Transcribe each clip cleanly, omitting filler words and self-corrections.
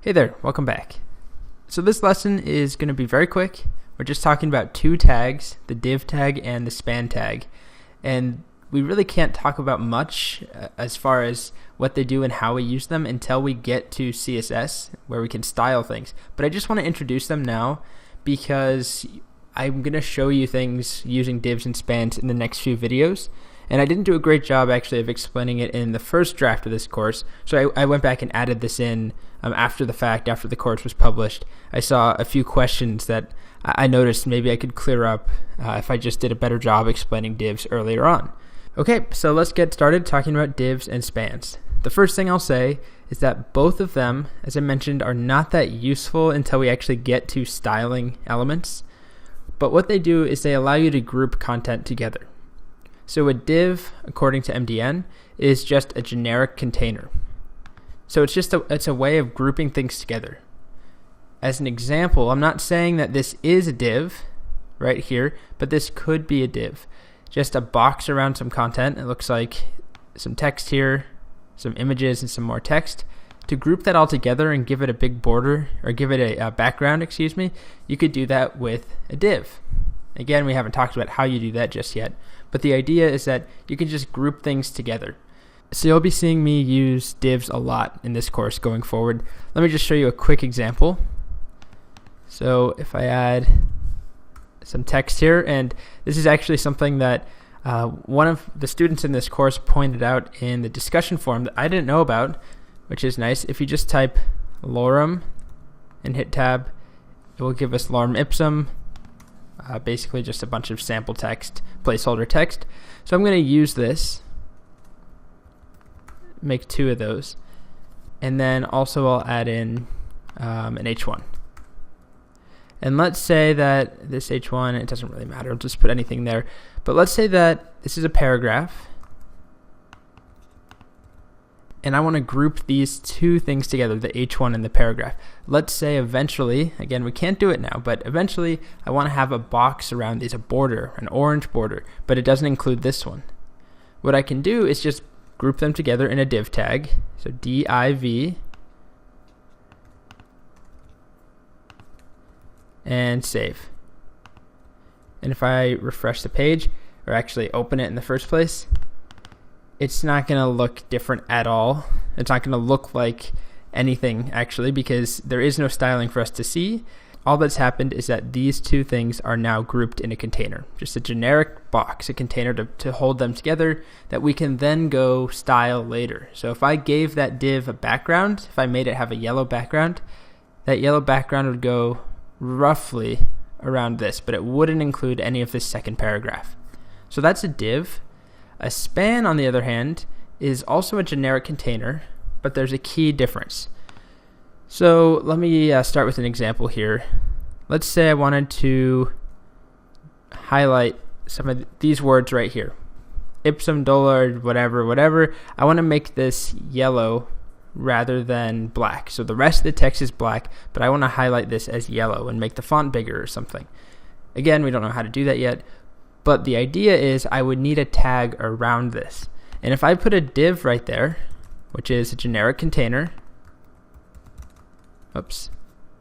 Hey there, welcome back. So this lesson is going to be very quick. We're just talking about two tags, the div tag and the span tag. And we really can't talk about much as far as what they do and how we use them until we get to CSS, where we can style things. But I just want to introduce them now because I'm going to show you things using divs and spans in the next few videos. And I didn't do a great job actually of explaining it in the first draft of this course, so I went back and added this in after the fact, after the course was published. I saw a few questions that I noticed maybe I could clear up if I just did a better job explaining divs earlier on. Okay, so let's get started talking about divs and spans. The first thing I'll say is that both of them, as I mentioned, are not that useful until we actually get to styling elements. But what they do is they allow you to group content together. So a div, according to MDN, is just a generic container. So it's a way of grouping things together. As an example, I'm not saying that this is a div right here, but this could be a div. Just a box around some content. It looks like some text here, some images, and some more text. To group that all together and give it a big border, or give it a background, you could do that with a div. Again, we haven't talked about how you do that just yet, but the idea is that you can just group things together. So you'll be seeing me use divs a lot in this course going forward. Let me just show you a quick example. So if I add some text here, and this is actually something that one of the students in this course pointed out in the discussion forum that I didn't know about, which is nice. If you just type lorem and hit tab, it will give us lorem ipsum, basically just a bunch of sample text, placeholder text. So I'm going to use this, make two of those, and then also I'll add in an H1. And let's say that this H1, it doesn't really matter, I'll just put anything there, but let's say that this is a paragraph, and I want to group these two things together, the H1 and the paragraph. Let's say eventually, again, we can't do it now, but eventually I want to have a box around these, a border, an orange border, but it doesn't include this one. What I can do is just group them together in a div tag, so div, and save. And if I refresh the page, or actually open it in the first place, it's not going to look different at all. It's not going to look like anything actually, because there is no styling for us to see. All that's happened is that these two things are now grouped in a container, just a generic box, a container to hold them together that we can then go style later. So if I gave that div a background, if I made it have a yellow background, that yellow background would go roughly around this, but it wouldn't include any of this second paragraph. So that's a div. A span, on the other hand, is also a generic container, but there's a key difference. So let me start with an example here. Let's say I wanted to highlight some of these words right here. Ipsum dolo, whatever. I want to make this yellow rather than black. So the rest of the text is black, but I want to highlight this as yellow and make the font bigger or something. Again, we don't know how to do that yet. But the idea is I would need a tag around this. And if I put a div right there, which is a generic container,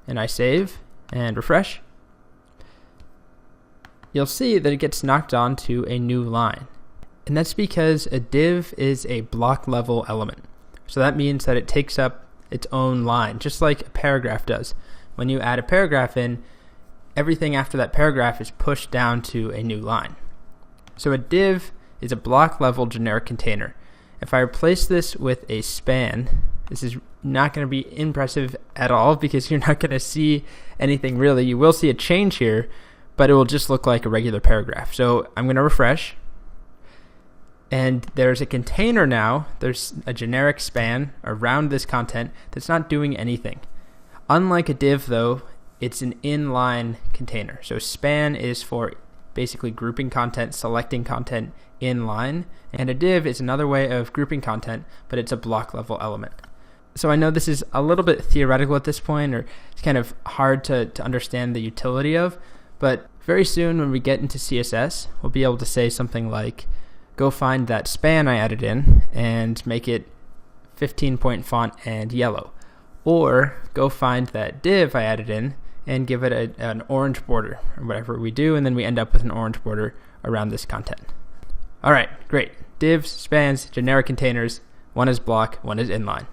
and I save and refresh, you'll see that it gets knocked onto a new line. And that's because a div is a block level element. So that means that it takes up its own line, just like a paragraph does. When you add a paragraph in, everything after that paragraph is pushed down to a new line. So a div is a block level generic container. If I replace this with a span, this is not going to be impressive at all because you're not going to see anything really. You will see a change here, but it will just look like a regular paragraph. So I'm going to refresh, and there's a container now. There's a generic span around this content that's not doing anything. Unlike a div though, it's an inline container. So span is for basically grouping content, selecting content inline, and a div is another way of grouping content, but it's a block level element. So I know this is a little bit theoretical at this point, or it's kind of hard to understand the utility of, but very soon when we get into CSS, we'll be able to say something like, go find that span I added in and make it 15-point font and yellow. or go find that div I added in and give it an orange border, or whatever we do, and then we end up with an orange border around this content. All right, great. Divs, spans, generic containers. One is block, one is inline.